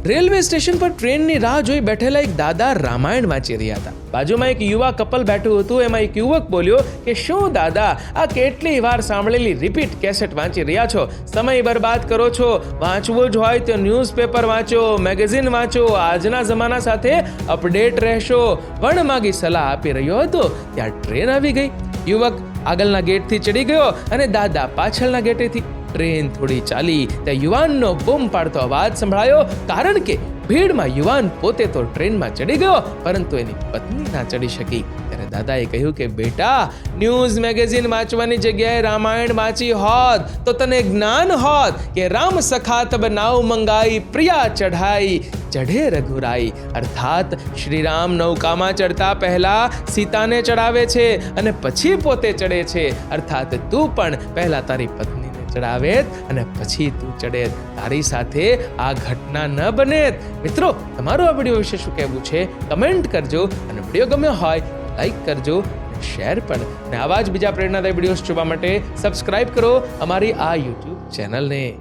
Railway station પર ટ્રેનની રાહ જોઈ બેઠેલા એક દાદા રામાયણ વાંચી રહ્યા હતા. બાજુમાં એક યુવા કપલ બેઠું હતું. એમાં એક યુવક બોલ્યો કે શું દાદા, આ કેટલી વાર સાંભળેલી રિપીટ કેસેટ વાંચી રહ્યા છો? સમય બરબાદ કરો છો. વાંચવું જ હોય તો ન્યૂઝપેપર વાંચો, મેગેઝિન વાંચો, આજના જમાના સાથે અપડેટ રહેશો. વણમાગી સલાહ આપી રહ્યો હતો ત્યાં ટ્રેન આવી ગઈ. યુવક આગળના ગેટથી ચડી ગયો અને દાદા પાછળના ગેટેથી. ટ્રેન થોડી ચાલી ત્યાં યુવાનનો બૂમ પાડતો અવાજ સંભળાયો, કારણ કે ભીડમાં યુવાન પોતે તો ટ્રેનમાં ચડી ગયો પરંતુ એની પત્ની ના ચડી શકી. ત્યારે દાદાએ કહ્યું કે બેટા, ન્યૂઝ મેગેઝિન વાંચવાની જગ્યાએ રામાયણ વાંચી હોત તો તને જ્ઞાન હોત કે રામ સખા તબ નાવ મંગાઈ, પ્રિયા ચઢાઈ ચઢે રઘુરાઈ. અર્થાત શ્રી રામ નૌકામાં ચડતા પહેલા સીતાને ચડાવે છે અને પછી પોતે ચડે છે. અર્થાત તું પણ પહેલા તારી પત્ની ચડાવેત અને પછી તું ચડેત. તારી સાથે આ ઘટના ન બનેત. મિત્રો, તમારું આ વિડીયો વિશે શું કહેવું છે કમેન્ટ કરજો, અને વિડીયો ગમ્યો હોય લાઈક કરજો અને શેર પણ. અને આવા જ બીજા પ્રેરણાદાયી વિડીયોઝ જોવા માટે સબસ્ક્રાઇબ કરો અમારી આ યુટ્યુબ ચેનલને.